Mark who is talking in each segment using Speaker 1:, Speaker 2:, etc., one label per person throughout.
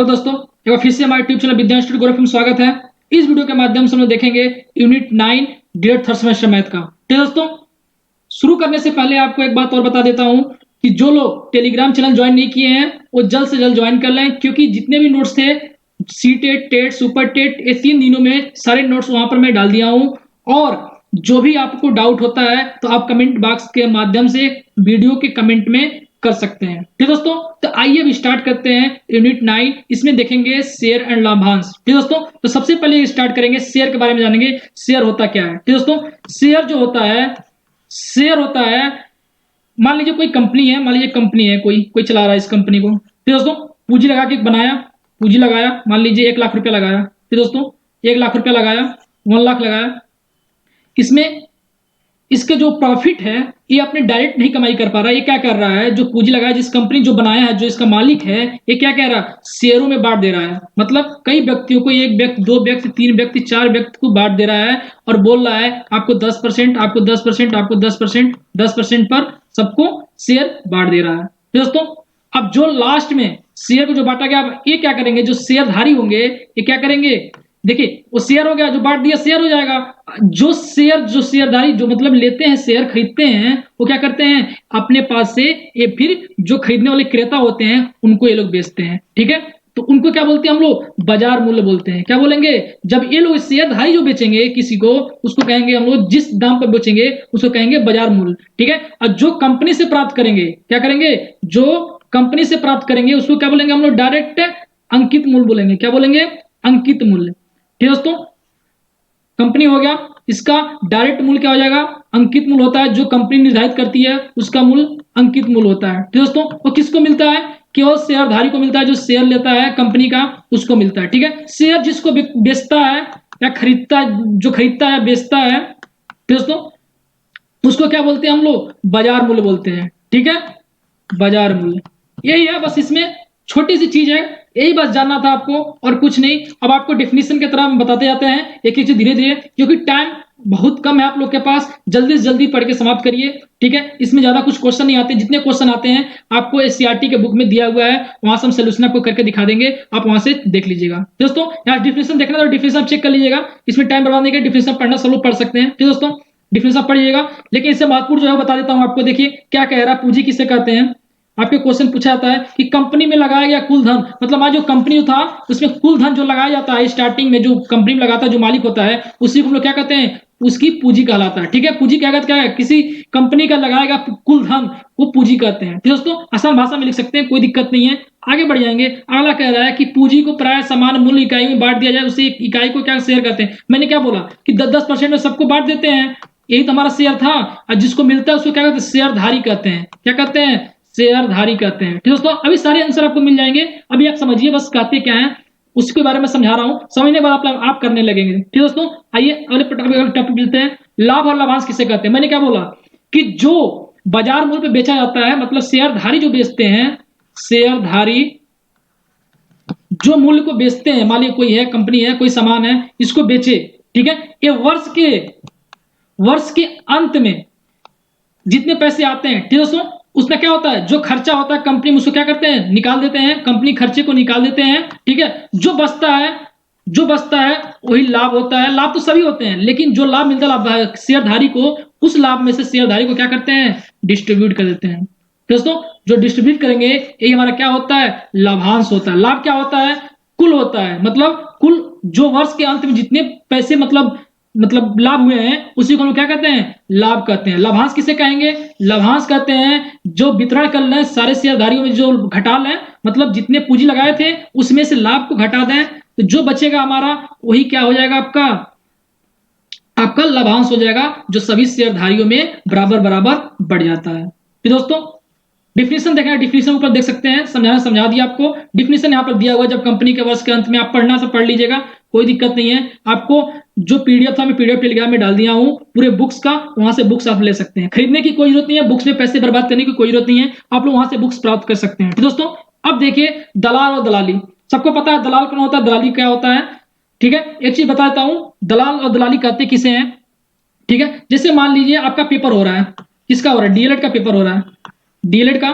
Speaker 1: Hello दोस्तों, एक बार फिर से हमारे ट्यूब चैनल विद्या इंस्टीट्यूट गोरखपुर में स्वागत है। इस वीडियो के माध्यम से हम लोग देखेंगे unit 9 DEd third semester math का। तो दोस्तों, शुरू करने से पहले आपको एक बात और बता देता हूं कि जो लोग टेलीग्राम चैनल ज्वाइन नहीं किए हैं वो जल्द से जल्द ज्वाइन कर लें, क्योंकि जितने भी नोट्स थे CTET, TET, super TET, ये 3 दिनों में सारे नोट्स वहां पर मैं डाल दिया हूं। और जो भी आपको डाउट होता है तो आप कमेंट बॉक्स के माध्यम से वीडियो के कमेंट में कर सकते हैं। ठीक दोस्तों, तो आइए अब स्टार्ट करते हैं यूनिट 9। इसमें देखेंगे शेयर एंड लाभांश। ठीक दोस्तों, तो सबसे पहले स्टार्ट करेंगे शेयर के बारे में जानेंगे। शेयर होता क्या है? ठीक दोस्तों, शेयर जो होता है, शेयर होता है, मान लीजिए कोई कंपनी है, मान लीजिए कंपनी है, कोई कोई चला रहा है इस कंपनी को। फिर दोस्तों पूंजी लगा के बनाया, पूंजी लगाया, मान लीजिए 1 लाख रुपया लगाया। फिर दोस्तों 1 लाख रुपया लगाया, 1 लाख लगाया। इसमें इसके जो प्रॉफिट है ये अपने डायरेक्ट नहीं कमाई कर पा रहा है। ये क्या कर रहा है, जो पूंजी लगाया, जिस कंपनी जो बनाया है, जो इसका मालिक है, ये क्या कह रहा है, शेयरों में बांट दे रहा है। मतलब कई व्यक्तियों को, 1 व्यक्ति, 2 व्यक्ति, 3 व्यक्ति, 4 व्यक्ति को बांट दे रहा है और बोल रहा है आपको 10%, आपको 10%, आपको 10%, 10% पर सबको शेयर बांट दे रहा है। तो दोस्तों अब जो लास्ट में शेयर को जो बांटा गया, अब ये क्या करेंगे, जो शेयरधारी होंगे ये क्या करेंगे, देखिए वो शेयर हो गया, जो बांट दिया शेयर हो जाएगा। जो शेयरधारी जो मतलब लेते हैं, शेयर खरीदते हैं, वो क्या करते हैं, अपने पास से ये फिर जो खरीदने वाले क्रेता होते हैं उनको ये लोग बेचते हैं। ठीक है, तो उनको क्या बोलते हैं हम लोग, बाजार मूल्य बोलते हैं। क्या बोलेंगे, जब ये लोग शेयरधारी जो बेचेंगे किसी को, उसको कहेंगे हम लोग, जिस दाम पर बेचेंगे उसको कहेंगे बाजार मूल्य। ठीक है, और जो कंपनी से प्राप्त करेंगे, क्या करेंगे, जो कंपनी से प्राप्त करेंगे उसको क्या बोलेंगे हम लोग, डायरेक्ट अंकित मूल्य बोलेंगे। क्या बोलेंगे, अंकित मूल्य। ठीक है दोस्तों, कंपनी हो गया, इसका डायरेक्ट मूल्य क्या हो जाएगा, अंकित मूल्य होता है। जो कंपनी निर्धारित करती है उसका मूल्य अंकित मूल्य होता है। ठीक दोस्तों, वो किसको मिलता है, केवल शेयरधारी को मिलता है, जो शेयर लेता है कंपनी का उसको मिलता है। ठीक है, शेयर जिसको बेचता है या खरीदता, जो खरीदता है बेचता है, ठीक दोस्तों, उसको क्या बोलते हैं हम लोग, बाजार मूल्य बोलते हैं। ठीक है, बाजार मूल्य। यही है, बस इसमें छोटी सी चीज है, यही बस जानना था आपको और कुछ नहीं। अब आपको डेफिनेशन की तरह बताते जाते हैं एक एक चीज धीरे धीरे, क्योंकि टाइम बहुत कम है आप लोग के पास। जल्दी से जल्दी पढ़ के समाप्त करिए। ठीक है, इसमें ज्यादा कुछ क्वेश्चन नहीं आते, जितने क्वेश्चन आते हैं आपको एससीईआरटी के बुक में दिया हुआ है, वहां से हम सोल्यूशन आपको करके दिखा देंगे, आप वहां से देख लीजिएगा। दोस्तों यहाँ डिफिनेशन देखना तो डिफिनेशन चेक कर लीजिएगा, इसमें टाइम बर्बाद नहीं कर, डिफिनेशन पढ़ना सब लोग पढ़ सकते हैं। ठीक दोस्तों, डिफिनेशन पढ़िएगा, लेकिन इससे महत्वपूर्ण जो है बता देता हूं आपको। देखिए क्या कह रहा है, पूंजी किसे कहते हैं। आपके क्वेश्चन पूछा जाता है कि कंपनी में लगाया गया कुल धन, मतलब आज जो कंपनी था उसमें कुल धन जो लगाया जाता है, स्टार्टिंग में जो कंपनी में लगाता है, जो मालिक होता है, उसी को हम लोग क्या कहते हैं, उसकी पूंजी कहलाता है। ठीक है, पूंजी क्या कहते हैं, किसी कंपनी का लगाया गया कुल धन वो पूंजी कहते हैं। ठीक दोस्तों, आसान भाषा में लिख सकते हैं, कोई दिक्कत नहीं है। आगे बढ़ जाएंगे, अगला कह रहा है कि पूंजी को प्राय समान मूल्य इकाई में बांट दिया जाए, उसी इकाई को क्या शेयर कहते हैं। मैंने क्या बोला कि 10-10% में सबको बांट देते हैं, यही तो हमारा शेयर था। और जिसको मिलता है उसको क्या कहते हैं, शेयरधारी कहते हैं। क्या कहते हैं, शेयरधारी कहते हैं। ठीक दोस्तों, अभी सारे आंसर आपको मिल जाएंगे, अभी आप समझिए बस कहते क्या है, उसके बारे में समझा रहा हूं, समझने के बाद आप करने लगेंगे। ठीक दोस्तों, आइए अगले टॉपिक मिलते हैं। लाभ और लाभांश किसे कहते हैं। मैंने क्या बोला कि जो बाजार मूल्य पे बेचा जाता है, मतलब शेयरधारी जो बेचते हैं, शेयरधारी जो मूल्य को बेचते हैं, मान लीजिए कोई है, कंपनी है, कोई सामान है, इसको बेचे। ठीक है, ये वर्ष के अंत में जितने पैसे आते हैं, ठीक दोस्तों, उसमें क्या होता है, जो खर्चा होता है कंपनी में, उसको क्या करते हैं, निकाल देते हैं, कंपनी खर्चे को निकाल देते हैं। ठीक है, जो बचता है वही लाभ होता है। लाभ तो सभी होते हैं, लेकिन जो लाभ मिलता है लाभ शेयरधारी को, उस लाभ में से शेयरधारी को क्या करते हैं, डिस्ट्रीब्यूट कर देते हैं। दोस्तों जो डिस्ट्रीब्यूट करेंगे यही हमारा क्या होता है, लाभांश होता है। लाभ क्या होता है, कुल होता है, मतलब कुल जो वर्ष के अंत में जितने पैसे मतलब लाभ हुए हैं उसी को हम क्या कहते हैं, लाभ कहते हैं। लाभांश किसे कहेंगे, लाभांश कहते हैं जो वितरण कर लें सारे शेयरधारियों में, जो घटा लें, मतलब जितने पूंजी लगाए थे उसमें से लाभ को घटा दें, तो जो बचेगा हमारा वही क्या हो जाएगा, आपका लाभांश हो जाएगा, जो सभी शेयरधारियों में बराबर बराबर बढ़ जाता है। फिर दोस्तों डिफिनेशन देखना है, डिफिनेशन ऊपर देख सकते हैं, समझा दिया आपको। डिफिनेशन यहाँ पर दिया हुआ, जब कंपनी के वर्ष के अंत में आप पढ़ना से पढ़ लीजिएगा, कोई दिक्कत नहीं है। आपको जो पीडीएफ था मैं पीडीएफ टेलीग्राम में डाल दिया हूँ पूरे बुक्स का, वहां से बुक्स आप ले सकते हैं। खरीदने की कोई जरूरत नहीं है, बुक्स में पैसे बर्बाद करने की कोई जरूरत नहीं है, आप लोग वहां से बुक्स प्राप्त कर सकते हैं। दोस्तों अब देखिए दलाल और दलाली, सबको पता है दलाल कौन होता है, दलाली क्या होता है। ठीक है, एक चीज बता देता हूँ, दलाल और दलाली कहते किसे हैं। ठीक है, जैसे मान लीजिए आपका पेपर हो रहा है, किसका हो रहा है, डीएलएड का पेपर हो रहा है, डीएलएड का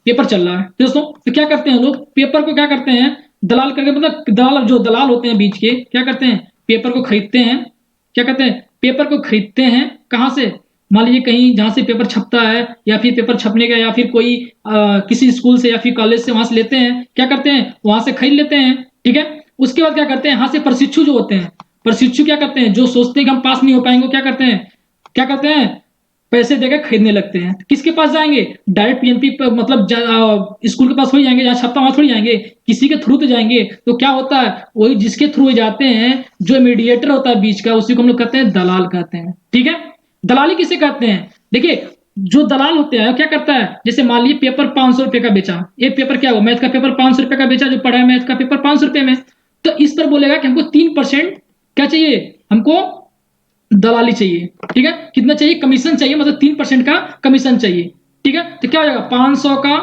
Speaker 1: पेपर चल रहा है। दोस्तों तो क्या करते हैं लोग, पेपर को क्या करते हैं, दलाल करके मतलब दलाल, जो दलाल होते हैं बीच के, क्या करते हैं, पेपर को खरीदते हैं, क्या करते हैं, पेपर को खरीदते हैं कहाँ से, मान लीजिए कहीं जहां से पेपर छपता है, या फिर पेपर छपने का, या फिर कोई किसी स्कूल से या फिर कॉलेज से वहां से लेते हैं, क्या करते हैं, वहां से खरीद लेते हैं, ठीक है। उसके बाद क्या करते हैं, यहाँ से प्रशिक्षु जो होते हैं, प्रशिक्षु क्या करते हैं, जो सोचते हैं कि हम पास नहीं हो पाएंगे, क्या करते हैं, क्या करते हैं, पैसे देकर खरीदने लगते हैं। किसके पास जाएंगे, डायरेक्ट पीएनपी मतलब स्कूल के पास हो जाएंगे, जहाँ छपता वहां थोड़ी जाएंगे, किसी के थ्रू तो जाएंगे। तो क्या होता है, वही जिसके थ्रू जाते हैं, जो मीडिएटर होता है बीच का, उसी को हम लोग कहते हैं दलाल कहते हैं, ठीक है। दलाली किसे कहते हैं, देखिए जो दलाल होते हैं क्या करता है, जैसे मान लीजिए पेपर 500 रुपए का बेचा, एक पेपर क्या हुआ, मैथ का पेपर 500 रुपए का बेचा, जो पढ़ा है मैथ का पेपर 500 रुपए में, तो इस पर बोलेगा कि हमको 3% क्या चाहिए, हमको दलाली चाहिए, ठीक है। कितना चाहिए, कमीशन चाहिए, मतलब 3% का कमीशन चाहिए, ठीक है। तो क्या हो जाएगा, 500 का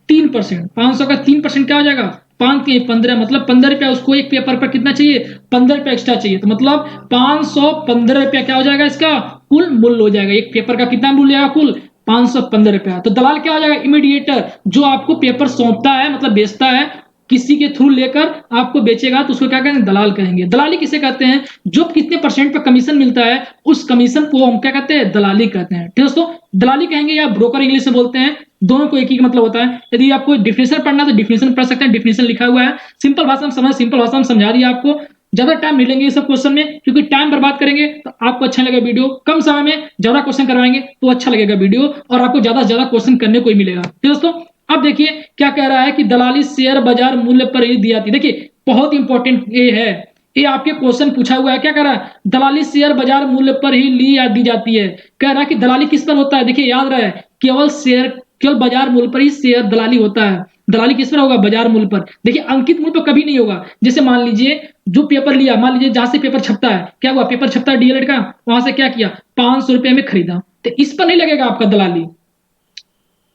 Speaker 1: 3%, 500 का 3% क्या हो जाएगा, 5 के 15, मतलब 15 रुपया, उसको एक पेपर पर कितना चाहिए, 15 रुपया एक्स्ट्रा चाहिए, तो मतलब 515 रुपया क्या हो जाएगा, इसका कुल मूल्य हो जाएगा, एक पेपर का कितना मूल्य आएगा कुल, 515 रुपया। तो दलाल क्या हो जाएगा, इमीडिएटर, जो आपको पेपर सौंपता है, मतलब बेचता है, किसी के थ्रू लेकर आपको बेचेगा, तो उसको क्या कहेंगे, दलाल कहेंगे। दलाली किसे कहते हैं, जो कितने परसेंट पर कमीशन मिलता है, उस कमीशन को हम क्या कहते हैं, दलाली कहते हैं, ठीक दोस्तों। दलाली कहेंगे या ब्रोकर इंग्लिश से बोलते हैं, दोनों को एक ही मतलब होता है। यदि आपको डिफिनेशन पढ़ना तो डिफिनेशन पढ़ सकते हैं, डिफिनेशन लिखा हुआ है, सिंपल भाषा में समझ, सिंपल भाषा में समझा दिया आपको। ज्यादा टाइम नहीं लेंगे ये सब क्वेश्चन में, क्योंकि टाइम बर्बाद करेंगे तो आपको अच्छा लगेगा वीडियो, कम समय में ज्यादा क्वेश्चन करवाएंगे तो अच्छा लगेगा वीडियो, और आपको ज्यादा से ज्यादा क्वेश्चन करने को ही मिलेगा, ठीक दोस्तों। अब देखिए क्या कह रहा है कि दलाली शेयर बाजार मूल्य पर ही दी जाती है। देखिए बहुत इंपॉर्टेंट ये है, ये आपके क्वेश्चन पूछा हुआ है, क्या कह रहा है, दलाली शेयर बाजार मूल्य पर ही दी जाती है। कह रहा है कि दलाली किस पर होता है, देखिए याद रहे, केवल शेयर, केवल बाजार मूल्य पर ही शेयर दलाली होता है। दलाली किस पर होगा, बाजार मूल्य पर। देखिए अंकित मूल्य पर कभी नहीं होगा। जैसे मान लीजिए जो पेपर लिया, मान लीजिए जहां से पेपर छपता है, क्या हुआ, पेपर छपता है डीएलएड का, वहां से क्या किया, 500 रुपए में खरीदा, तो इस पर नहीं लगेगा आपका दलाली,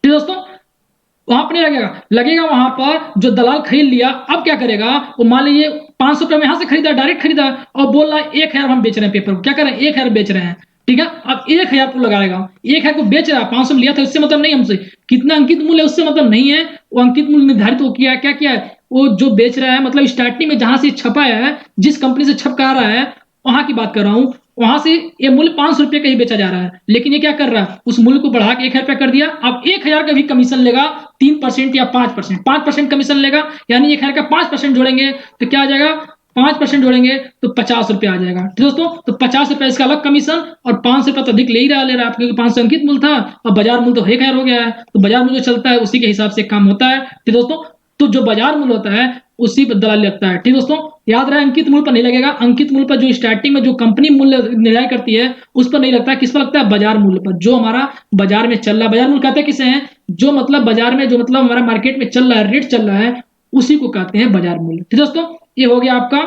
Speaker 1: ठीक दोस्तों। वहां पर नहीं लगेगा, लगेगा वहां पर जो दलाल खरीद लिया, अब क्या करेगा, वो मान लीजिए 500 रुपए में यहां से खरीदा, डायरेक्ट खरीदा, और बोल रहा है 1,000 हम बेच रहे हैं पेपर को, क्या कर रहे हैं, 1,000 बेच रहे हैं, ठीक है। अब 1,000 को लगाएगा, 1,000 को बेच रहा है, 500 में लिया था, उससे मतलब नहीं हमसे, कितना अंकित मूल्य है उससे मतलब नहीं है, वो अंकित मूल्य निर्धारित हो किया है, क्या किया है, वो जो बेच रहा है, मतलब स्टार्टिंग में जहां से छपाया है, जिस कंपनी से छप कर रहा है, वहां की बात कर रहा हूं, वहां से ये मूल्य 500 रुपए का ही बेचा जा रहा है, लेकिन ये क्या कर रहा है, उस मूल्य को बढ़ा के 1,000 रुपया कर दिया। अब 1,000 का भी कमीशन लेगा, 3% या 5%, 5% कमीशन लेगा, यानी 1,000 का 5% जोड़ेंगे तो क्या आ जाएगा, 5% जोड़ेंगे तो 50 रुपया आ जाएगा, ठीक दोस्तों। तो 50 रुपया इसका अलग कमीशन, और 5 रुपया तो अधिक ले ही रहा, ले रहा है, क्योंकि 500 अंकित मूल्य था, और बाजार मूल्य तो 1,000 हो गया है, तो बाजार मूल्य जो चलता है उसी के हिसाब से काम होता है, ठीक दोस्तों। तो जो बाजार मूल्य होता है उसी पर दलाली लगता है, ठीक दोस्तों। याद रहे अंकित मूल्य पर नहीं लगेगा, अंकित मूल्य पर जो स्टार्टिंग में जो कंपनी मूल्य निर्धारित करती है उस पर नहीं लगता है, किस पर लगता है, बाजार मूल्य पर, जो हमारा बाजार में चल रहा है। बाजार मूल्य कहते हैं किसे हैं, जो मतलब बाजार में, जो मतलब हमारा मार्केट में चल रहा है, रेट चल रहा है, उसी को कहते हैं बाजार मूल्य, ठीक दोस्तों। ये हो गया आपका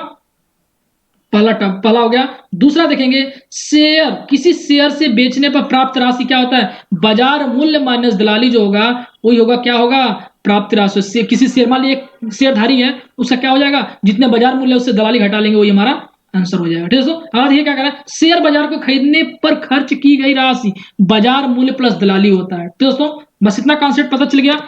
Speaker 1: पहला हो गया। दूसरा देखेंगे, शेयर, किसी शेयर से बेचने पर प्राप्त राशि क्या होता है, बाजार मूल्य माइनस दलाली जो होगा, वही होगा, क्या होगा, प्राप्त राशि से। किसी शेयर, मान लीजिए एक शेयरधारी है, उसका क्या हो जाएगा, जितने बाजार मूल्य उससे दलाली घटा लेंगे, वही हमारा आंसर हो जाएगा, ठीक है दोस्तों। और ये क्या कह रहा है, शेयर बाजार को खरीदने पर खर्च की गई राशि बाजार मूल्य प्लस दलाली होता है, ठीक दोस्तों। बस इतना कॉन्सेप्ट पता चल गया।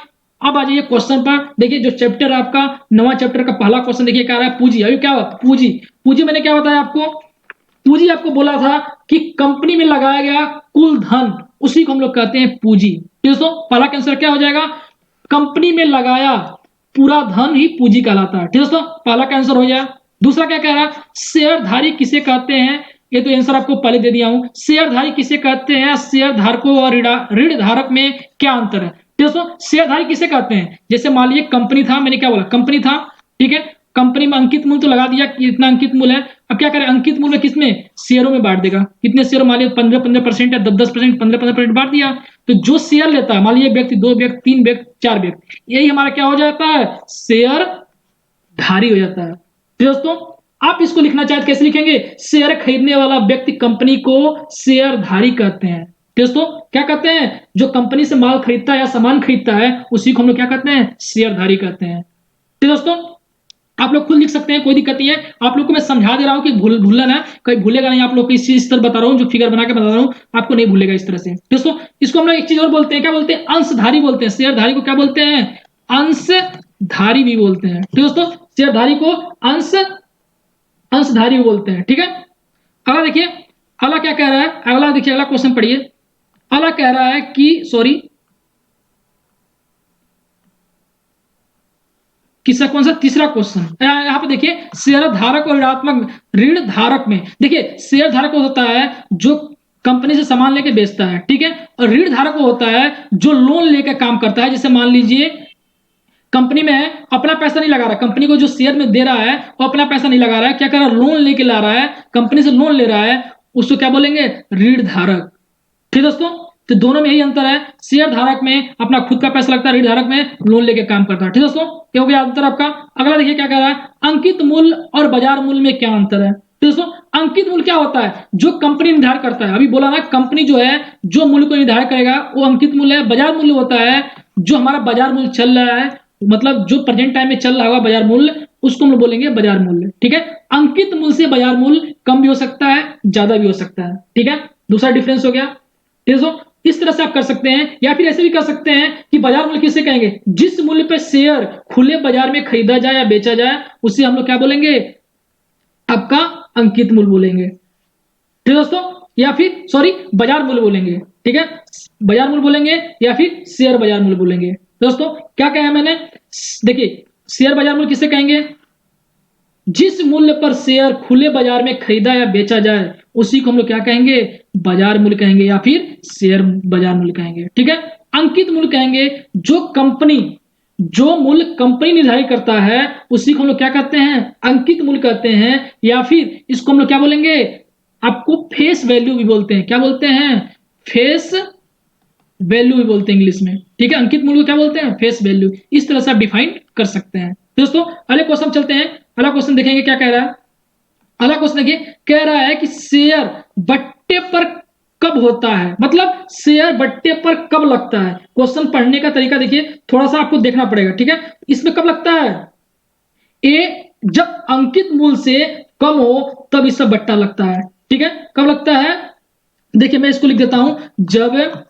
Speaker 1: अब आ जाइए क्वेश्चन पर, देखिए जो चैप्टर आपका नवा चैप्टर का पहला क्वेश्चन देखिए क्या रहा है, पूंजी। अभी क्या हुआ, पूंजी, पूंजी मैंने क्या बताया आपको, पूंजी आपको बोला था कि कंपनी में लगाया गया कुल धन, उसी को हम लोग कहते हैं पूंजी, ठीक दोस्तों। पहला का आंसर क्या हो जाएगा, कंपनी में लगाया पूरा धन ही पूंजी कहलाता है, ठीक दोस्तों, पहला का आंसर हो जाए। दूसरा क्या कह रहा है, शेयरधारी किसे कहते हैं, ये तो आंसर आपको पहले दे दिया हूं, शेयरधारी किसे कहते हैं, शेयर धारकों और ऋण धारक में क्या अंतर है, दोस्तों। शेयरधारी किसे कहते हैं, जैसे मान लीजिए कंपनी था, मैंने क्या बोला, कंपनी था, ठीक है, कंपनी में अंकित मूल्य तो लगा दिया कि इतना अंकित मूल्य है। अब क्या करें, अंकित मूल्य किसमें, शेयरों में बांट देगा, कितने शेयर, मान लीजिए 15-15% या 10-10%, 15-15% बांट दिया। तो जो शेयर लेता है, मान लीजिए एक व्यक्ति, 2 व्यक्ति, 3 व्यक्ति, 4 व्यक्ति, यही हमारा क्या हो जाता है, शेयर धारी हो जाता है, तो दोस्तों आप इसको लिखना चाहते कैसे लिखेंगे, शेयर खरीदने वाला व्यक्ति कंपनी को शेयरधारी कहते हैं, दोस्तों। क्या कहते हैं, जो कंपनी से माल खरीदता है या सामान खरीदता है, उसी को हम लोग क्या कहते हैं, शेयरधारी कहते हैं, तो दोस्तों आप लोग खुद लिख सकते हैं, कोई दिक्कत नहीं है। आप लोग को मैं समझा दे रहा हूं कि भूलना ना, कहीं भूलेगा नहीं, आप लोग को इस तरह बता रहा हूं, जो फिगर बना के बता रहा हूं, आपको नहीं भूलेगा इस तरह से, दोस्तों। इसको हम लोग एक चीज और बोलते हैं, क्या बोलते हैं, अंशधारी बोलते हैं, शेयरधारी को क्या बोलते हैं, अंशधारी धारी भी बोलते हैं। ठीक दोस्तों, शेयरधारी को अंशधारी भी बोलते हैं। ठीक है, अगला देखिए, अगला क्या कह रहा है, अगला देखिए, अगला क्वेश्चन पढ़िए। अगला कह रहा है कि सॉरी, किसका कौन सा तीसरा क्वेश्चन यहाँ पे देखिए, शेयर धारक और ऋण धारक में देखिए, शेयर धारक होता है जो कंपनी से सामान लेके बेचता है, ठीक है, और ऋण धारक होता है जो लोन लेके काम करता है। जैसे मान लीजिए कंपनी में है, अपना पैसा नहीं लगा रहा, कंपनी को जो शेयर में दे रहा है वो अपना पैसा नहीं लगा रहा है, क्या कर रहा है, लोन लेके ला रहा है, कंपनी से लोन ले रहा है, उसको क्या बोलेंगे, ऋण धारक। ठीक दोस्तों, तो दोनों में यही अंतर है, शेयर धारक में अपना खुद का पैसा लगता है, ऋण धारक में लोन लेके काम करता है। ठीक दोस्तों, ये हो गया अंतर आपका। अगला देखिए क्या कह रहा है, अंकित मूल्य और बाजार मूल्य में क्या अंतर है। तो दोस्तों, अंकित मूल्य क्या होता है, जो कंपनी निर्धारित करता है, अभी बोला ना, कंपनी जो है जो मूल्य को निर्धारित करेगा वो अंकित मूल्य है। बाजार मूल्य होता है जो हमारा बाजार मूल्य चल रहा है, मतलब जो प्रेजेंट टाइम में चल रहा होगा बाजार मूल्य, उसको हम लोग बोलेंगे बाजार मूल्य। ठीक है, अंकित मूल्य से बाजार मूल्य कम भी हो सकता है, ज्यादा भी हो सकता है। ठीक है, दूसरा डिफरेंस हो गया। ठीक है, इस तरह से आप कर सकते हैं, या फिर ऐसे भी कर सकते हैं कि बाजार मूल्य किसे कहेंगे, जिस मूल्य पर शेयर खुले बाजार में खरीदा जाए या बेचा जाए उसे हम लोग क्या बोलेंगे, आपका अंकित मूल्य बोलेंगे। ठीक दोस्तों, या फिर सॉरी, बाजार मूल्य बोलेंगे। ठीक है, बाजार मूल्य बोलेंगे या फिर शेयर बाजार मूल्य बोलेंगे। दोस्तों, क्या कहा मैंने, देखिए, शेयर बाजार मूल्य किसे कहेंगे, जिस मूल्य पर शेयर खुले बाजार में खरीदा या बेचा जाए उसी को हम लोग क्या कहेंगे, बाजार मूल्य कहेंगे या फिर शेयर बाजार मूल्य कहेंगे। ठीक है, अंकित मूल्य कहेंगे जो मूल्य कंपनी निर्धारित करता है उसी को हम लोग क्या कहते हैं, अंकित मूल्य कहते हैं, या फिर इसको हम लोग क्या बोलेंगे, आपको फेस वैल्यू भी बोलते हैं। क्या बोलते हैं, फेस वैल्यू भी बोलते हैं इंग्लिश में। ठीक है, अंकित मूल्य को क्या बोलते हैं, फेस वैल्यू। इस तरह से आप डिफाइन कर सकते हैं। दोस्तों, अगले क्वेश्चन चलते हैं, अगला क्वेश्चन देखेंगे क्या कह रहा है। अगला क्वेश्चन देखिए, कह रहा है कि शेयर बट्टे पर कब होता है, मतलब शेयर बट्टे पर कब लगता है। क्वेश्चन पढ़ने का तरीका देखिए, थोड़ा सा आपको देखना पड़ेगा। ठीक है, इसमें कब लगता है, ए जब अंकित मूल्य से कम हो तब इसका बट्टा लगता है। ठीक है, कब लगता है, देखिए मैं इसको लिख देता हूं, जब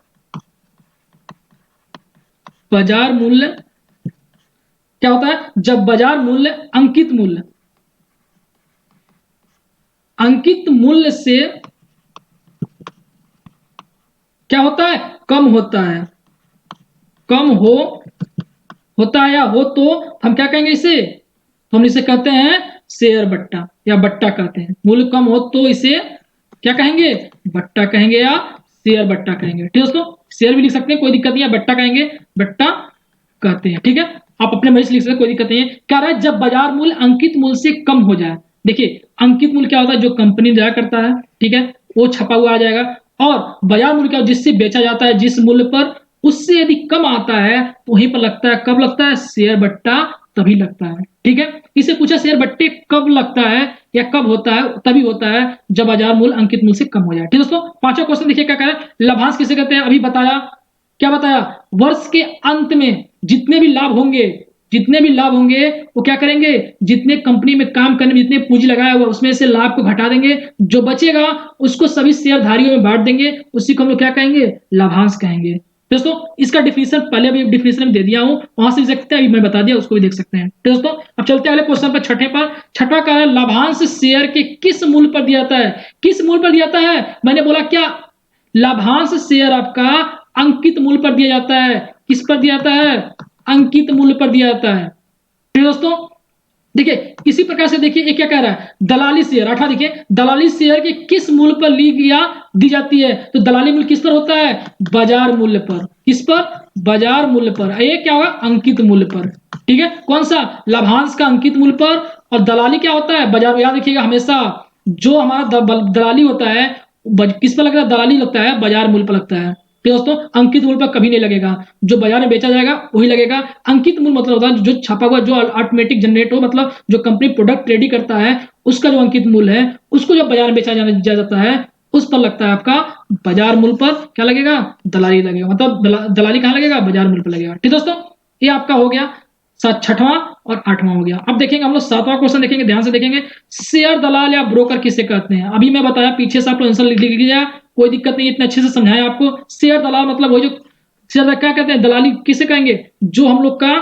Speaker 1: बाजार मूल्य, क्या होता है, जब बाजार मूल्य अंकित मूल्य से क्या होता है, कम होता है, कम होता है या हो तो हम क्या कहेंगे इसे, तो हम इसे कहते हैं शेयर बट्टा या बट्टा कहते हैं। मूल्य कम हो तो इसे क्या कहेंगे, बट्टा कहेंगे या शेयर बट्टा कहेंगे। ठीक है दोस्तों, शेयर भी लिख सकते हैं, कोई दिक्कत नहीं है, बट्टा कहेंगे, बट्टा कहते हैं। ठीक है, आप अपने मर्जी से लिख सकते हैं, कोई दिक्कत नहीं है। क्या रहा है, जब बाजार मूल्य अंकित मूल्य से कम हो जाए। देखिए, अंकित मूल्य क्या होता है, जो कंपनी जाया करता है, ठीक है, वो छपा हुआ आ जाएगा, और बाजार मूल्य क्या, जिससे बेचा जाता है, जिस मूल्य पर, उससे यदि कम आता है तो वहीं पर लगता है। कब लगता है, शेयर बट्टा तभी लगता है। ठीक है, इसे पूछा शेयर बट्टे कब लगता है या कब होता है, तभी होता है जब बाजार मूल्य अंकित मूल्य से कम हो जाए। ठीक दोस्तों, पांचवा क्वेश्चन देखिए क्या कह रहा है, लाभांश किसे कहते हैं, अभी बताया, क्या बताया, वर्ष के अंत में जितने भी लाभ होंगे वो क्या करेंगे, जितने कंपनी में काम करने में जितने पूंजी लगाया हुआ उसमें से लाभ को घटा देंगे, जो बचेगा उसको सभी शेयरधारियों में बांट देंगे, उसी को हम लोग क्या कहेंगे, लाभांश कहेंगे। दोस्तों, इसका डिफिनेशन पहले भी डिफिनेशन में दे दिया हूं, वहां से देख सकते हैं, अभी मैं बता दिया, उसको भी देख सकते हैं। तो दोस्तों, अब चलते हैं अगले क्वेश्चन पर, छठे पर। छठवां कह रहा है, लाभांश शेयर के किस मूल्य पर दिया जाता है, किस मूल्य पर दिया जाता है, मैंने बोला क्या, लाभांश शेयर आपका अंकित मूल्य पर दिया जाता है। किस पर दिया जाता है, अंकित मूल्य पर दिया जाता है। ठीक दोस्तों, देखिए इसी प्रकार से देखिए, ये क्या कह रहा है, दलाली शेयर, अठा देखिए, दलाली शेयर के किस मूल्य पर ली या दी जाती है, तो दलाली मूल्य किस पर होता है, बाजार मूल्य पर। किस पर, बाजार मूल्य पर। ये क्या होगा, अंकित मूल्य पर। ठीक है, कौन सा, लाभांश का अंकित मूल्य पर, और दलाली क्या होता है, बाजार। याद रखिएगा हमेशा, जो हमारा दलाली होता है किस पर लगता है, दलाली लगता है बाजार मूल्य पर लगता है। तो दोस्तों, अंकित मूल्य पर कभी नहीं लगेगा, जो बाजार में बेचा जाएगा वही लगेगा। अंकित मूल्य मतलब होता है जो छपा हुआ, जो ऑटोमेटिक जनरेट हो, मतलब जो कंपनी प्रोडक्ट रेडी करता है उसका जो अंकित मूल्य है, उसको जब बाजार में बेचा जाता है उस पर लगता है आपका बाजार मूल्य पर क्या लगेगा, दलाली लगेगा, मतलब दलाली कहाँ लगेगा, बाजार मूल्य पर लगेगा। ठीक दोस्तों, ये आपका हो गया छठवां और आठवां हो गया। अब देखेंगे हम लोग सातवां क्वेश्चन देखेंगे, ध्यान से देखेंगे, शेयर दलाल या ब्रोकर किसे कहते हैं। अभी मैं बताया, पीछे से आप लोग आंसर लिख लीजिए, कोई दिक्कत नहीं, इतने अच्छे से समझाया आपको। शेयर दलाल मतलब वो जो शेयर क्या कहते हैं, दलाली किसे कहेंगे, जो हम लोग का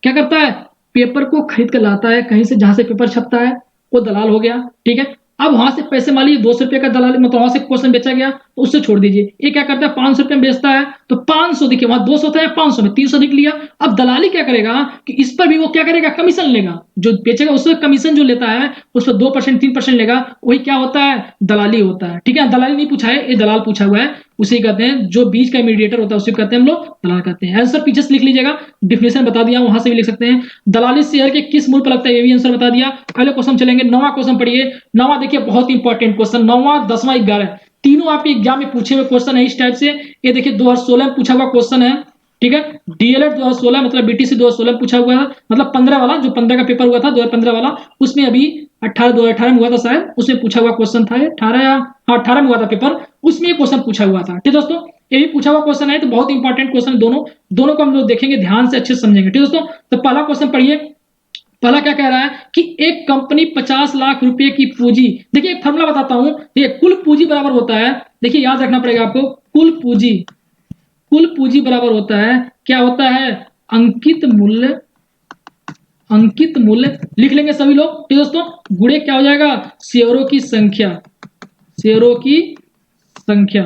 Speaker 1: क्या करता है, पेपर को खरीद कर लाता है कहीं से, जहां से पेपर छपता है, वो दलाल हो गया, ठीक है। अब वहां से पैसे मान लीजिए 200 रुपये का दलाली, मतलब वहां से क्वेश्चन बेचा गया तो उससे छोड़ दीजिए। ये क्या करता है, 500 रुपये में बेचता है, तो 500, देखिए वहां 200 था, 500 में 300 निकल लिया। अब दलाली क्या करेगा कि इस पर भी वो क्या करेगा, कमीशन लेगा, जो बेचेगा उससे कमीशन जो लेता है उस पर 2% 3% लेगा, वही क्या होता है, दलाली होता है, ठीक है। दलाली नहीं पूछा है, ये दलाल पूछा हुआ है, उसे कहते हैं, जो बीच का मीडिएटर होता है उसे कहते हैं हम लोग दलाल कहते हैं। आंसर पीछे से लिख लीजिएगा, डिफिनेशन बता दिया, वहां से भी लिख सकते हैं। दलाली शेयर के किस मूल्य पर लगता है, ये भी आंसर बता दिया। पहले क्वेश्चन चलेंगे, 9वां क्वेश्चन पढ़िए। 9वां देखिए बहुत इंपॉर्टेंट क्वेश्चन, 9वां 10वां 11 तीनों आपके एग्जाम में पूछे हुए क्वेश्चन है इस टाइप से। ये देखिए 2016 में पूछा हुआ क्वेश्चन है, ठीक है। डीएलएड 2016 मतलब बीटीसी 2016 में पूछा हुआ है, मतलब 15 वाला, जो 15 का पेपर हुआ था 2015 वाला, उसमें अभी 2018 में हुआ था शायद, उसमें पूछा हुआ क्वेश्चन था ये, 18 या हाँ 18 में हुआ था पेपर, उसमें ये क्वेश्चन पूछा हुआ था, ठीक दोस्तों। ये भी पूछा हुआ क्वेश्चन है, तो बहुत इंपॉर्टेंट क्वेश्चन दोनों दोनों को हम लोग देखेंगे, ध्यान से अच्छे से समझेंगे, ठीक दोस्तों। तो पहला क्वेश्चन पढ़िए। पहला क्या कह रहा है कि एक कंपनी 50 लाख रुपए की पूंजी, देखिए एक फॉर्मूला बताता हूं, देखिए कुल पूंजी बराबर होता है, देखिए याद रखना पड़ेगा आपको, कुल पूंजी बराबर होता है, क्या होता है, अंकित मूल्य, अंकित मूल्य लिख लेंगे सभी लोग, ठीक दोस्तों। गुणे क्या हो जाएगा, शेयरों की संख्या, शेयरों की संख्या,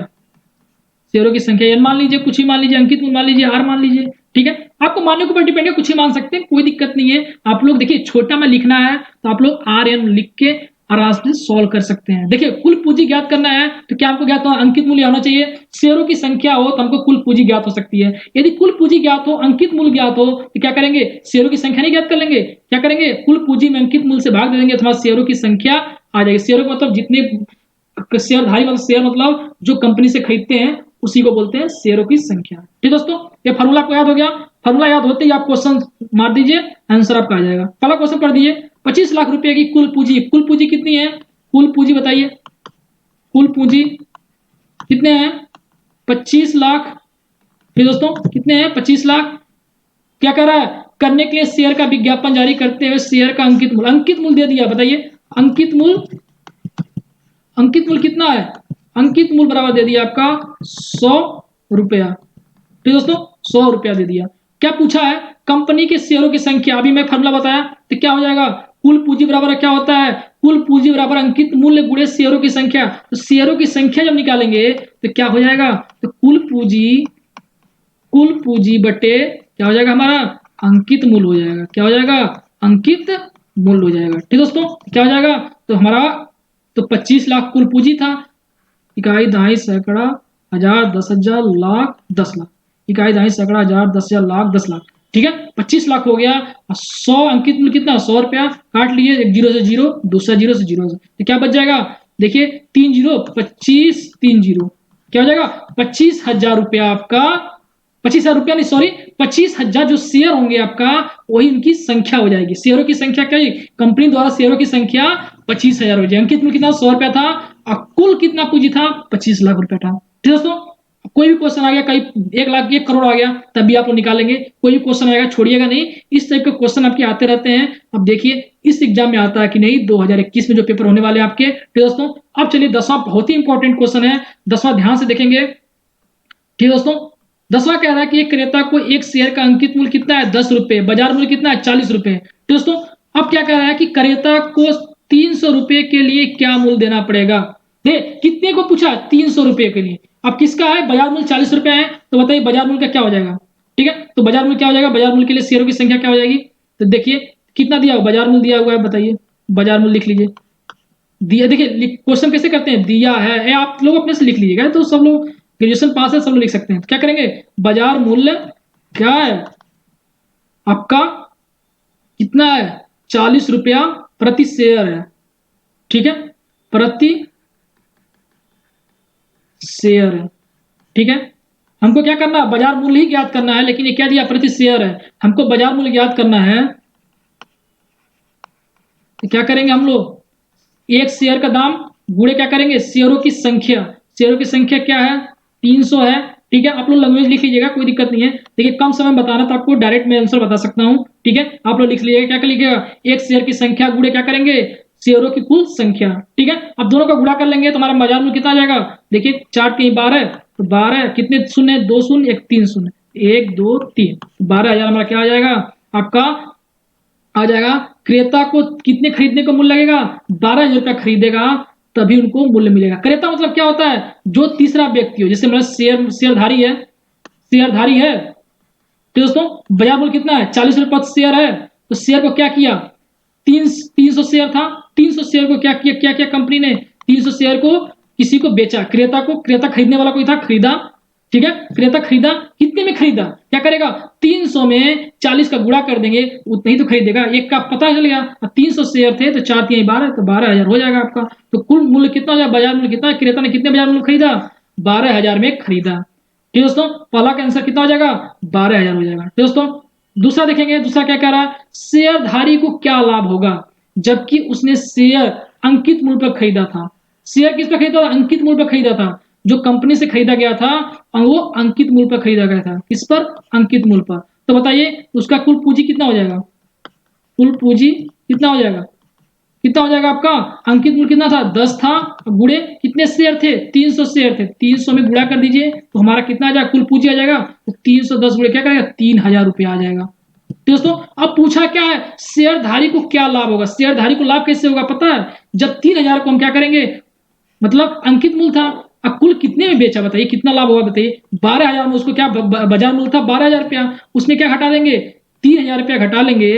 Speaker 1: शेयरों की संख्या एन मान लीजिए, कुछ ही मान लीजिए, अंकित मूल्य मान लीजिए, आर मान लीजिए, ठीक है। आपको मानने के ऊपर डिपेंड है, कुछ ही मान सकते हैं, कोई दिक्कत नहीं है। आप लोग देखिए छोटा में लिखना है तो आप लोग आर एन लिख के आराम से सॉल्व कर सकते हैं। देखिए कुल पूंजी ज्ञात करना है तो क्या हमको ज्ञात हो, अंकित मूल्य होना चाहिए, शेयरों की संख्या हो तो हमको कुल पूंजी ज्ञात हो सकती है। यदि कुल पूंजी ज्ञात हो, अंकित मूल्य ज्ञात हो, तो क्या करेंगे, शेयरों की संख्या नहीं ज्ञात कर लेंगे, क्या करेंगे, कुल पूंजी में अंकित मूल्य से भाग दे देंगे तो हमारा शेयरों की संख्या आ जाएगी। शेयरों का मतलब जितने शेयरधारी, मतलब शेयर मतलब जो कंपनी से खरीदते हैं उसी को बोलते हैं शेयरों की संख्या, ठीक दोस्तों। ये फार्मूला को याद हो गया, फार्मूला याद होते ही आप क्वेश्चन मार दीजिए, आंसर आपका आ जाएगा। पहला क्वेश्चन पढ़ दीजिए, 25 लाख रुपए की कुल पूंजी, कुल पूंजी कितनी है, कुल पूंजी बताइए, कुल पूंजी कितने हैं, 25 लाख, ठीक दोस्तों, कितने हैं, 25 लाख। क्या कर रहा है, करने के लिए शेयर का विज्ञापन जारी करते हुए शेयर का अंकित मूल्य, अंकित मूल्य दे दिया, बताइए अंकित मूल्य, अंकित मूल्य कितना है, अंकित मूल्य बराबर दे दिया आपका 100 रुपया, ठीक दोस्तों, 100 रुपया दे दिया। क्या पूछा है, कंपनी के शेयरों की संख्या, अभी मैं फॉर्मूला बताया, तो क्या हो जाएगा, कुल पूंजी बराबर क्या होता है, कुल पूंजी बराबर अंकित मूल्य गुणे शेयरों की संख्या, तो शेयरों की संख्या जब निकालेंगे तो क्या हो जाएगा, तो कुल पूंजी बटे क्या हो जाएगा हमारा, अंकित मूल्य हो जाएगा, क्या हो जाएगा, अंकित मूल्य हो जाएगा, ठीक दोस्तों। क्या हो जाएगा, तो हमारा तो 25 लाख कुल पूंजी था, इकाई दहाई सैकड़ा हजार 10,000 लाख 10 लाख, इकाई दहाई सैकड़ा हजार 10,000 लाख 10 लाख, ठीक है। 25 लाख हो गया, 100 अंकित मूल्य कितना, 100 रुपया, काट लिए, एक जीरो से जीरो, दूसरा जीरो से जीरो, तो क्या बच जाएगा, देखिए 3 जीरो 25, 3 जीरो, क्या हो जाएगा, 25,000 रुपया आपका, 25,000 रुपया नहीं, सॉरी 25,000 जो शेयर होंगे आपका, वही उनकी संख्या हो जाएगी। शेयरों की संख्या क्या है, कंपनी द्वारा शेयरों की संख्या 25,000 हो जाएगी। अंकित मूल्य कितना, 100 रुपया था, और कुल कितना पूंजी था, 25 लाख रुपया था, ठीक दोस्तों। कोई भी क्वेश्चन आ गया, कहीं 1 लाख 1 करोड़ आ गया, तब भी आप लोग निकालेंगे, कोई भी क्वेश्चन आएगा छोड़िएगा नहीं, इस टाइप के क्वेश्चन आपके आते रहते हैं। अब देखिए इस एग्जाम में आता है कि नहीं, 2021 में जो पेपर होने वाले आपके, ठीक दोस्तों। अब चलिए 10वां बहुत ही इंपॉर्टेंट क्वेश्चन है, 10वां ध्यान से देखेंगे, ठीक दोस्तों। 10वां कह रहा है कि एक क्रेता को एक शेयर का अंकित मूल्य कितना है, 10 रुपए, बाजार मूल्य कितना है, 40 रुपए, तो दोस्तों अब क्या कह रहा है कि क्रेता को 300 रुपए के लिए क्या मूल्य देना पड़ेगा, दे कितने को पूछा, 300 रुपए के लिए। अब किसका है, बाजार मूल्य 40 रुपया है, तो बताइए बाजार मूल्य का क्या हो जाएगा, ठीक है। तो बाजार मूल्य क्या हो जाएगा, बाजार मूल्य के लिए शेयरों की संख्या क्या हो जाएगी, तो देखिए कितना दिया हुआ, बाजार मूल्य दिया हुआ है, बताइए बाजार मूल्य लिख लीजिए, दिया, देखिए क्वेश्चन कैसे करते हैं, दिया है, आप लोग अपने से लिख लीजिएगा, तो सब लोग ग्रेजुएशन पास है, सब लोग लिख सकते हैं। तो क्या करेंगे, बाजार मूल्य क्या है आपका, कितना है, 40 रुपया प्रति शेयर है, ठीक है, प्रति शेयर है, ठीक है। हमको क्या करना है, बाजार मूल्य ही ज्ञात करना है, लेकिन ये क्या दिया, प्रति शेयर है, हमको बाजार मूल्य ज्ञात करना है, तो क्या करेंगे हम लोग, एक शेयर का दाम गुणे क्या करेंगे, शेयरों की संख्या, शेयरों की संख्या क्या है, 300 है, ठीक है। आप लोग लैंग्वेज लिख लीजिएगा, कोई दिक्कत नहीं है, देखिए कम समय में बताना तो आपको डायरेक्ट मैं आंसर बता सकता हूं, ठीक है। आप लोग लिख लीजिएगा, क्या कर लीजिएगा, एक शेयर की संख्या गुणे क्या करेंगे, शेयरों की कुल संख्या, ठीक है। अब दोनों का गुणा कर लेंगे तो हमारा बाजार मूल्य कितना आ जाएगा, देखिए 4×3 = 12, तो 12 कितने शून्य, 2 शून्य 1 3 शून्य, 1 2 3, 12,000 हमारा क्या आ जाएगा, आपका आ जाएगा। क्रेता को कितने खरीदने को मूल्य लगेगा, 12,000 रुपया खरीदेगा तभी उनको मूल्य मिलेगा। क्रेता मतलब क्या होता है, जो तीसरा व्यक्ति हो, जैसे मतलब शेयरधारी है तो दोस्तों बाजार मूल्य कितना है, 40 रुपये प्रति शेयर है। तो शेयर को क्या किया, 300 शेयर था, 300 शेयर को क्या किया कंपनी ने, 300 शेयर को किसी को बेचा, क्रेता खरीदने वाला कोई था, खरीदा, ठीक है। क्रेता खरीदा, कितने में खरीदा, क्या करेगा, 300 में 40 का गुणा कर देंगे, उतना ही तो खरीदेगा, एक का पता चल गया। 300 शेयर थे तो 4 3 12, तो 12,000 हो जाएगा आपका। तो कुल मूल्य कितना हो जाएगा, बाजार मूल्य कितना, क्रेता ने कितने बाजार मूल्य खरीदा, 12,000 में खरीदा। ठीक दोस्तों, पहला का आंसर कितना हो जाएगा, 12,000 हो जाएगा। दोस्तों दूसरा देखेंगे, दूसरा क्या कह रहा है, शेयरधारी को क्या लाभ होगा जबकि उसने शेयर अंकित मूल्य पर खरीदा था। शेयर किस पर खरीदा था, अंकित मूल्य पर खरीदा था। जो कंपनी से खरीदा गया था वो अंकित मूल्य पर खरीदा गया था, किस पर, अंकित मूल्य पर। तो बताइए उसका कुल पूंजी कितना हो जाएगा, कुल पूंजी कितना हो जाएगा, कितना हो जाएगा आपका, अंकित मूल्य कितना था, 10 था, गुणे कितने शेयर थे, 300 शेयर थे, 300 में गुणा कर दीजिए तो हमारा कितना आ जाएगा, कुल पूंजी आ जाएगा। तो 310 गुणे क्या करेगा, 3,000 रुपया आ जाएगा। तो दोस्तों अब पूछा क्या है, शेयरधारी को क्या लाभ होगा, शेयरधारी को लाभ कैसे होगा पता है, जब 3,000 को हम क्या करेंगे, मतलब अंकित मूल्य था, अब कुल कितने में बेचा, बताइए कितना लाभ होगा, बताइए 12,000 में, उसको क्या बाजार मूल्य था 12,000 रुपया, उसने क्या घटा देंगे, 3,000 रुपया घटा लेंगे,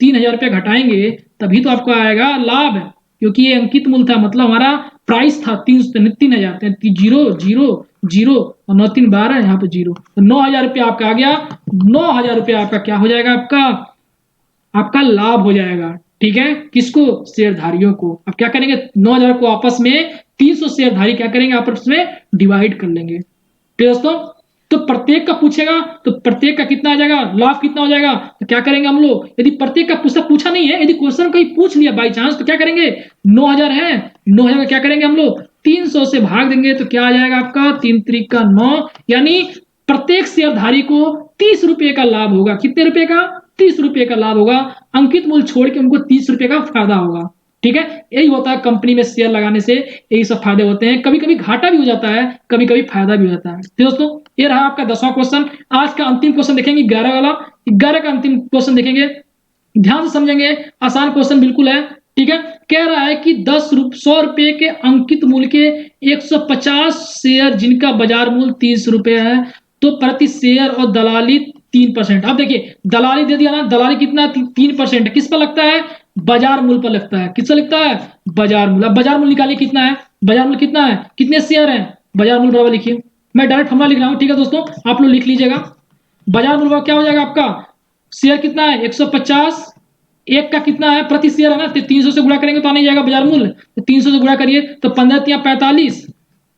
Speaker 1: 3,000 रुपया घटाएंगे तभी तो आपको आएगा लाभ, क्योंकि ये अंकित मूल्य था, मतलब हमारा प्राइस था 3,000, जीरो जीरो जीरो और 9 3 12, यहाँ पे जीरो, तो 9,000 रुपया आपका आ गया। 9,000 रुपया आपका क्या हो जाएगा, आपका लाभ हो जाएगा। ठीक है, किसको, शेयरधारियों को। अब क्या करेंगे, 9,000 को आपस में 300 शेयरधारी क्या करेंगे, आपस में डिवाइड कर लेंगे। तो दोस्तों तो प्रत्येक का पूछेगा तो प्रत्येक का कितना आ जाएगा, लाभ कितना हो जाएगा, तो क्या करेंगे हम लोग, यदि प्रत्येक का पूछा नहीं है, यदि क्वेश्चन कहीं पूछ लिया बाई चांस, तो क्या करेंगे, 9,000 है, 9,000 का क्या करेंगे हम लोग, 300 से भाग देंगे तो क्या आ जाएगा आपका, 3 त्रिक का 9, यानी प्रत्येक शेयरधारी को 30 रुपए का लाभ होगा। कितने रुपए का, 30 रुपए का लाभ होगा। अंकित मूल्य छोड़ के उनको 30 रुपए का फायदा होगा। ठीक है, यही होता है कंपनी में शेयर लगाने से, यही सब फायदे होते हैं। कभी कभी घाटा भी हो जाता है, कभी कभी फायदा भी हो जाता है। तो दोस्तों ये रहा आपका 10वां क्वेश्चन। आज का अंतिम क्वेश्चन देखेंगे 11 वाला, 11 का अंतिम क्वेश्चन देखेंगे, ध्यान से समझेंगे, आसान क्वेश्चन बिल्कुल है। ठीक है, कह रहा है कि 100 रुपए के अंकित मूल्य के 150 शेयर जिनका बाजार मूल्य 30 रुपए है, तो प्रति शेयर और दलाली 3%। अब देखिए दलाली दे दिया ना, दलाली कितना, 3% किस पर लगता है, बाजार मूल्य पर लगता है। किस पर लगता है, बाजार मूल्य। अब बाजार मूल्य निकालिए कितना है, बाजार मूल्य कितना है, कितने शेयर है, बाजार मूल्य बराबर लिखिए, मैं डायरेक्ट फॉर्मूला लिख रहा हूं। ठीक है दोस्तों, आप लोग लिख लीजिएगा, बाजार मूल्य क्या हो जाएगा आपका, शेयर कितना है 150, एक का कितना है प्रति शेयर है ना, तो 300 से गुणा करेंगे तो नहीं जाएगा बाजार मूल्य, तो 300 से गुणा करिए तो 15 या 45,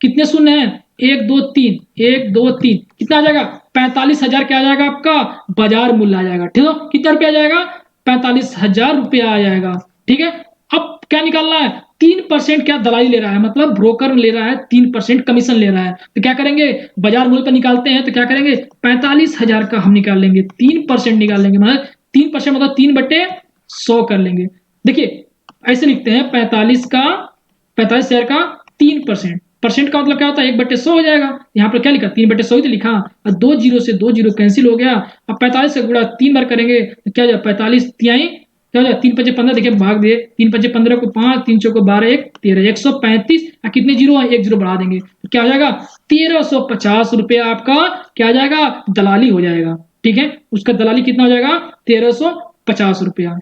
Speaker 1: कितने शून्य है, 1 2 3, 1 2 3, कितना आ जाएगा, 45,000 क्या आ जाएगा आपका बाजार मूल्य आ जाएगा। ठीक है, कितना रुपया आ जाएगा, 45,000 रुपया आ जाएगा। ठीक है, अब क्या निकालना है, 3% क्या दलाली ले रहा है, मतलब ब्रोकर ले रहा है 3% कमीशन ले रहा है। तो क्या करेंगे, बाजार मूल्य पर निकालते हैं तो क्या करेंगे, 45,000 का हम निकाल लेंगे, 3% निकाल लेंगे, मतलब 3% मतलब 3/100 कर लेंगे। देखिए ऐसे लिखते हैं, 45 शेयर का 3%, परसेंट का मतलब क्या होता है, 1/100 हो जाएगा। यहाँ पर क्या लिखा, 3/100 ही तो लिखा, और 2 जीरो से 2 जीरो कैंसिल हो गया। अब 45 से गुणा 3 बार करेंगे तो क्या हो जाए, 45 तिहाई क्या हो जाए, 3 5 15, देखिए भाग दिए, 3 5 15 को 5, 3 चौको 12, 1 13, 135, कितने जीरो है, 1 जीरो बढ़ा देंगे तो क्या हो जाएगा, 1,350 रुपया आपका क्या आ जाएगा, दलाली हो जाएगा। ठीक है, उसका दलाली कितना हो जाएगा, 1,350 रुपया।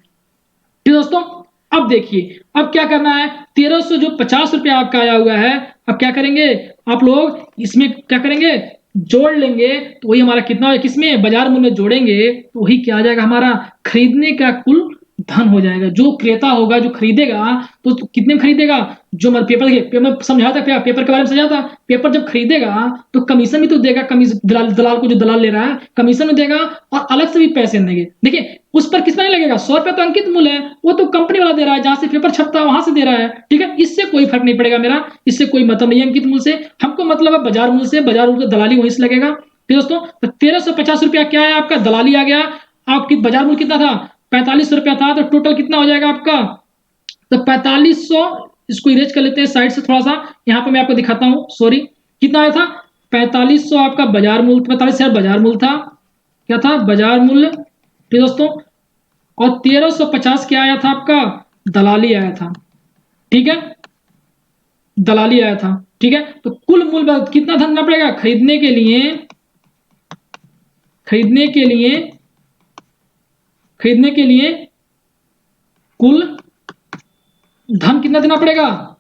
Speaker 1: ठीक दोस्तों, अब देखिए अब क्या करना है, 1,300 जो 50 रुपया आपका आया हुआ है, अब क्या करेंगे आप लोग, इसमें क्या करेंगे, जोड़ लेंगे तो वही हमारा कितना है, किसमें बाजार मूल्य में जोड़ेंगे तो वही क्या आ जाएगा, हमारा खरीदने का कुल धन हो जाएगा। जो क्रेता होगा जो खरीदेगा तो कितने में खरीदेगा, जो हमारे पेपर में समझाया था, पेपर के बारे में समझाया था, पेपर जब खरीदेगा तो कमीशन भी तो देगा, कमीशन दलाल को जो दलाल ले रहा है कमीशन में देगा, और अलग से भी पैसे देंगे। देखिए उस पर कितना नहीं लगेगा, 100 रुपया तो अंकित मूल्य है, वो तो कंपनी वाला दे रहा है, जहां से पेपर छपता है वहां से दे रहा है। ठीक है, इससे कोई फर्क नहीं पड़ेगा मेरा, इससे कोई मतलब नहीं है अंकित मूल्य से, हमको मतलब है बाजार मूल्य से, बाजार मूल्य दलाली वहीं से लगेगा। ठीक दोस्तों, तो 1,350 रुपया क्या है आपका दलाली आ गया। आपकी बाजार मूल्य कितना था, 4500 रुपया था, तो टोटल कितना हो जाएगा आपका, तो 4500, इसको इरेज कर लेते हैं साइड से थोड़ा सा, यहाँ पे मैं आपको दिखाता हूँ, सॉरी, कितना आया था, 4500 आपका बाजार मूल्य, 45,000 बाजार मूल्य था, क्या था बाजार मूल्य। ठीक दोस्तों, और 1350 क्या आया था आपका, दलाली आया था। ठीक है, दलाली आया था। ठीक है, तो कुल मूल्य कितना धन देना पड़ेगा खरीदने के लिए, खरीदने के लिए, खरीदने के लिए कुल धन कितना देना पड़ेगा,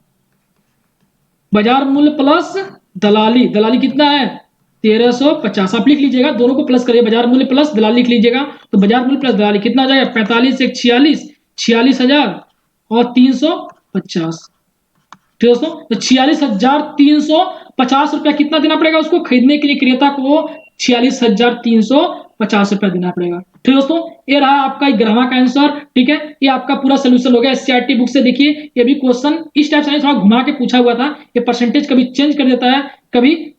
Speaker 1: बाजार मूल्य प्लस दलाली। दलाली कितना है 1350, आप लिख लीजिएगा, दोनों को प्लस करिए, बाजार मूल्य प्लस दलाली लिख लीजिएगा। तो बाजार मूल्य प्लस दलाली कितना हो जाएगा 45 एक 46, 46,000 और 350। ठीक दोस्तों, तो 46,350 रुपया कितना देना पड़ेगा उसको खरीदने के लिए, क्रेता को 46,350 रुपया देना पड़ेगा। ठीक दोस्तों, ये रहा आपका 11वां का आंसर। ठीक है, ये आपका पूरा सोल्यूशन हो गया। एससीईआरटी बुक से देखिए, ये भी क्वेश्चन इस टाइप से थोड़ा घुमा के पूछा हुआ था। ये परसेंटेज कभी चेंज कर देता है, कभी